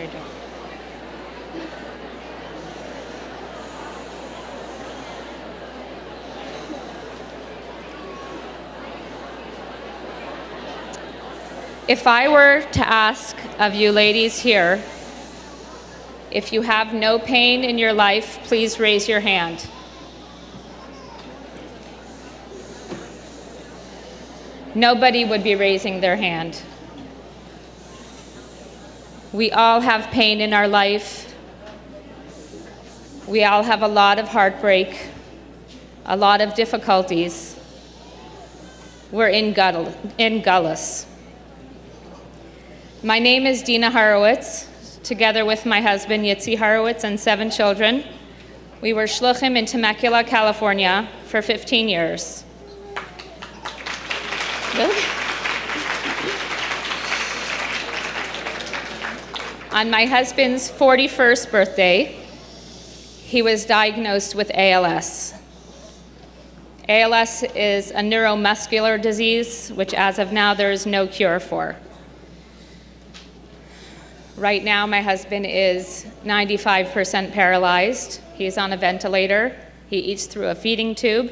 are you doing? If I were to ask of you ladies here, if you have no pain in your life, please raise your hand. Nobody would be raising their hand. We all have pain in our life. We all have a lot of heartbreak, a lot of difficulties. We're in gullus. My name is Dina Hurwitz. Together with my husband, Yitzi Hurwitz, and 7 children, we were shluchim in Temecula, California for 15 years. Really? On my husband's 41st birthday, he was diagnosed with ALS. ALS is a neuromuscular disease, which as of now there is no cure for. Right now, my husband is 95% paralyzed. He's on a ventilator. He eats through a feeding tube,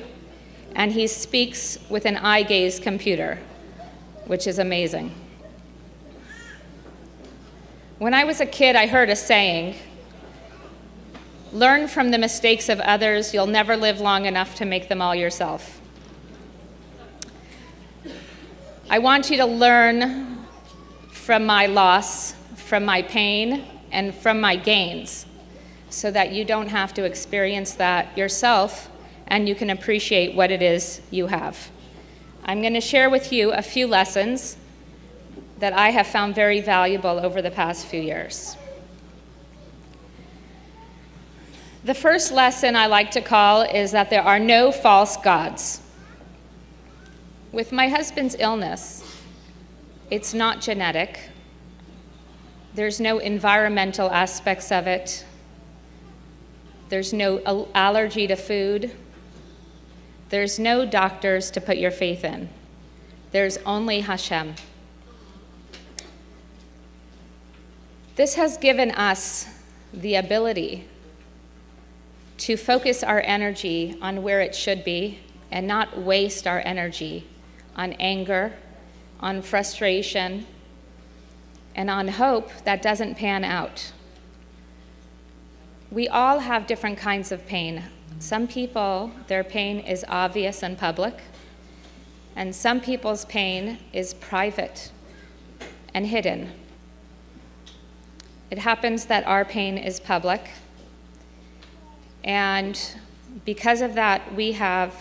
and he speaks with an eye gaze computer, which is amazing. When I was a kid, I heard a saying, "Learn from the mistakes of others. You'll never live long enough to make them all yourself." I want you to learn from my loss, from my pain, and from my gains, so that you don't have to experience that yourself and you can appreciate what it is you have. I'm going to share with you a few lessons that I have found very valuable over the past few years. The first lesson I like to call is that there are no false gods. With my husband's illness, it's not genetic. There's no environmental aspects of it. There's no allergy to food. There's no doctors to put your faith in. There's only Hashem. This has given us the ability to focus our energy on where it should be and not waste our energy on anger, on frustration, and on hope that doesn't pan out. We all have different kinds of pain. Some people, their pain is obvious and public, and some people's pain is private and hidden. It happens that our pain is public, and because of that, we have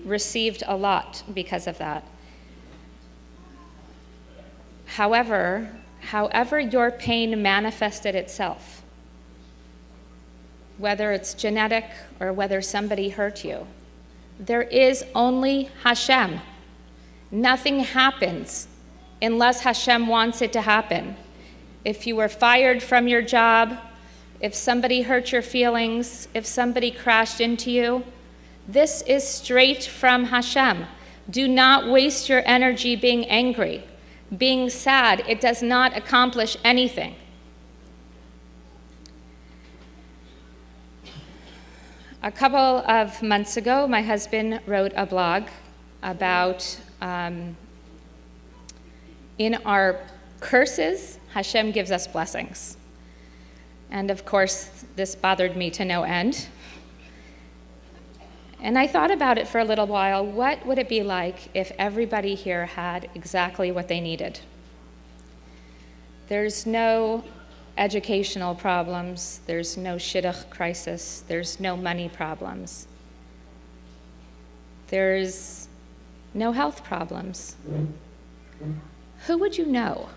received a lot because of that. However your pain manifested itself, whether it's genetic or whether somebody hurt you, there is only Hashem. Nothing happens unless Hashem wants it to happen. If you were fired from your job, if somebody hurt your feelings, if somebody crashed into you, this is straight from Hashem. Do not waste your energy being angry, being sad. It does not accomplish anything. A couple of months ago, my husband wrote a blog about in our curses, Hashem gives us blessings. And of course, this bothered me to no end. And I thought about it for a little while. What would it be like if everybody here had exactly what they needed? There's no educational problems. There's no shidduch crisis. There's no money problems. There's no health problems. Who would you know?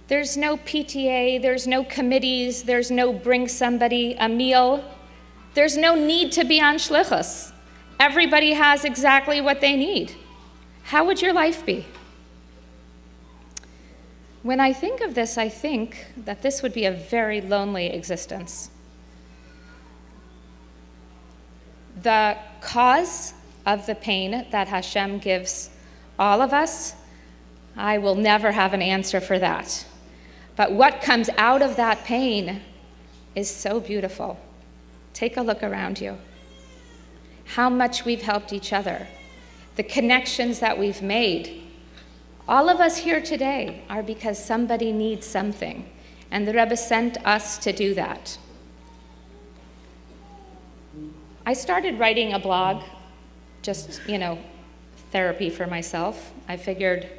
There's no PTA, there's no committees, there's no bring somebody a meal. There's no need to be on hashluchos. Everybody has exactly what they need. How would your life be? When I think of this, I think that this would be a very lonely existence. The cause of the pain that Hashem gives all of us, I will never have an answer for that. But what comes out of that pain is so beautiful. Take a look around you. How much we've helped each other. The connections that we've made. All of us here today are because somebody needs something, and the Rebbe sent us to do that. I started writing a blog, just, therapy for myself. I figured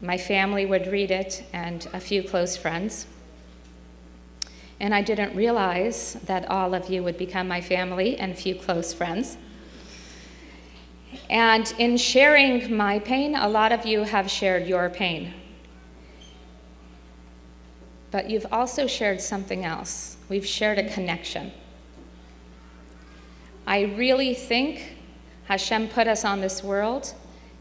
my family would read it and a few close friends. And I didn't realize that all of you would become my family and few close friends. And in sharing my pain, a lot of you have shared your pain. But you've also shared something else. We've shared a connection. I really think Hashem put us on this world,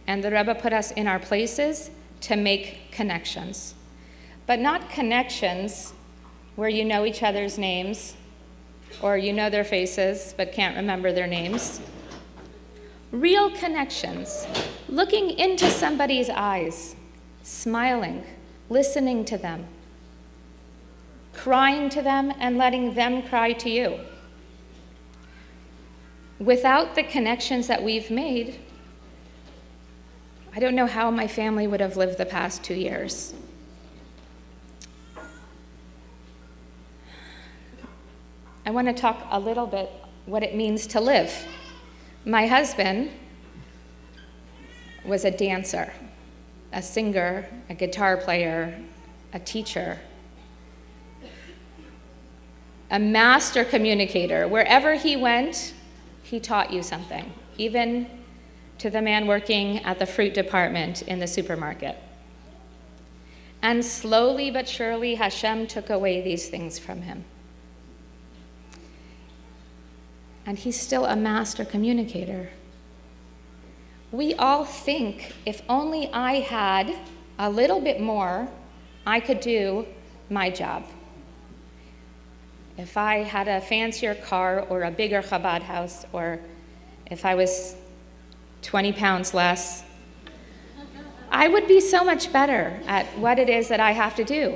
and the Rebbe put us in our places to make connections. But not connections where you know each other's names, or you know their faces but can't remember their names. Real connections, looking into somebody's eyes, smiling, listening to them, crying to them and letting them cry to you. Without the connections that we've made, I don't know how my family would have lived the past 2 years. I want to talk a little bit what it means to live. My husband was a dancer, a singer, a guitar player, a teacher, a master communicator. Wherever he went, he taught you something, even to the man working at the fruit department in the supermarket. And slowly but surely, Hashem took away these things from him. And he's still a master communicator. We all think, if only I had a little bit more, I could do my job. If I had a fancier car or a bigger Chabad house, or if I was 20 pounds less, I would be so much better at what it is that I have to do.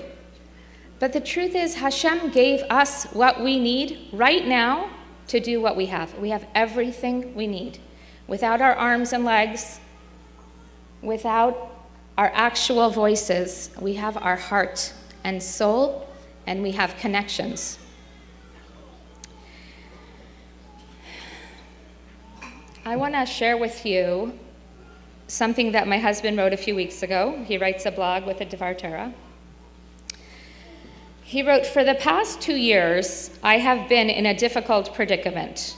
But the truth is, Hashem gave us what we need right now to do what we have. We have everything we need. Without our arms and legs, without our actual voices, we have our heart and soul, and we have connections. I want to share with you something that my husband wrote a few weeks ago. He writes a blog with a Devar Torah. He wrote, "For the past 2 years, I have been in a difficult predicament,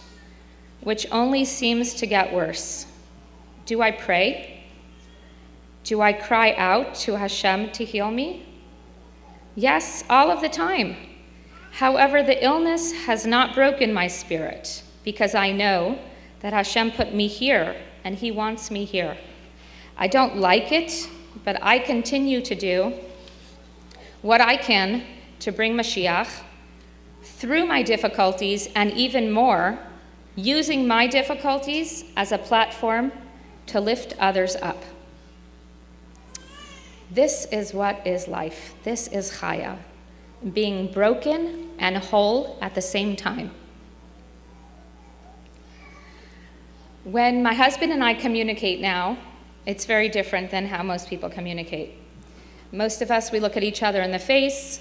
which only seems to get worse. Do I pray? Do I cry out to Hashem to heal me? Yes, all of the time. However, the illness has not broken my spirit, because I know that Hashem put me here, and He wants me here. I don't like it, but I continue to do what I can to bring Mashiach through my difficulties, and even more, using my difficulties as a platform to lift others up. This is what is life. This is Chaya, being broken and whole at the same time." When my husband and I communicate now, it's very different than how most people communicate. Most of us, we look at each other in the face,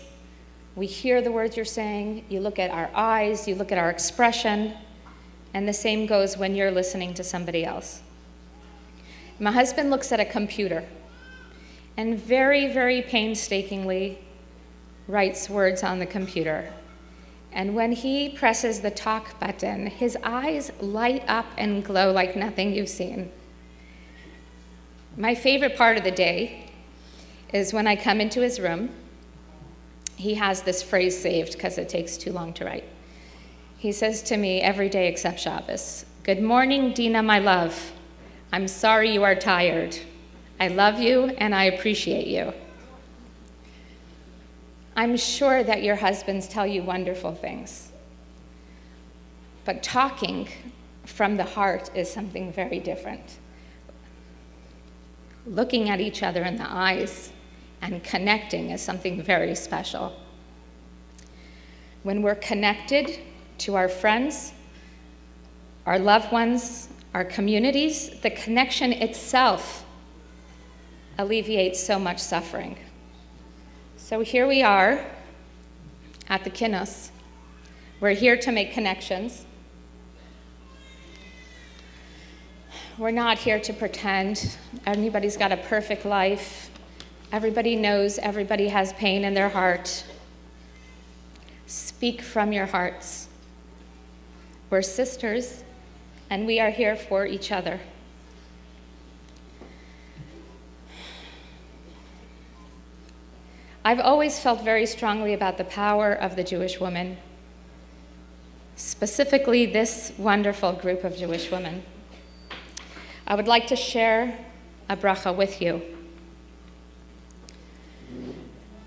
we hear the words you're saying, you look at our eyes, you look at our expression, and the same goes when you're listening to somebody else. My husband looks at a computer and very, very painstakingly writes words on the computer. And when he presses the talk button, his eyes light up and glow like nothing you've seen. My favorite part of the day is when I come into his room. He has this phrase saved because it takes too long to write. He says to me every day except Shabbos, "Good morning, Dina, my love. I'm sorry you are tired. I love you and I appreciate you." I'm sure that your husbands tell you wonderful things. But talking from the heart is something very different. looking at each other in the eyes and connecting is something very special. When we're connected to our friends, our loved ones, our communities, the connection itself alleviates so much suffering. So here we are at the kinus. We're here to make connections. We're not here to pretend anybody's got a perfect life. Everybody knows everybody has pain in their heart. Speak from your hearts. We're sisters, and we are here for each other. I've always felt very strongly about the power of the Jewish woman, specifically this wonderful group of Jewish women. I would like to share a bracha with you.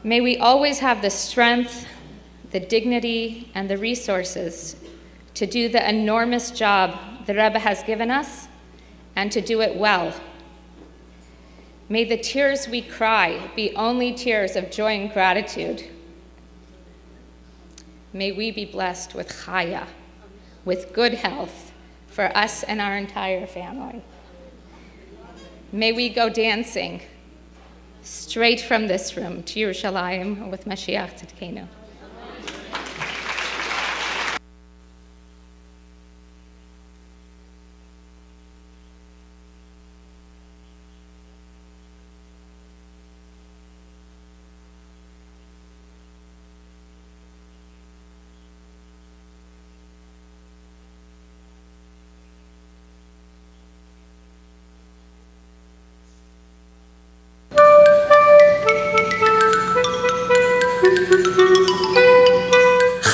May we always have the strength, the dignity, and the resources to do the enormous job the Rebbe has given us and to do it well. May the tears we cry be only tears of joy and gratitude. May we be blessed with chaya, with good health for us and our entire family. May we go dancing straight from this room to Yerushalayim with Mashiach Tzidkenu.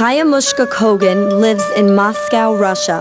Chaya Mushka Kogan lives in Moscow, Russia.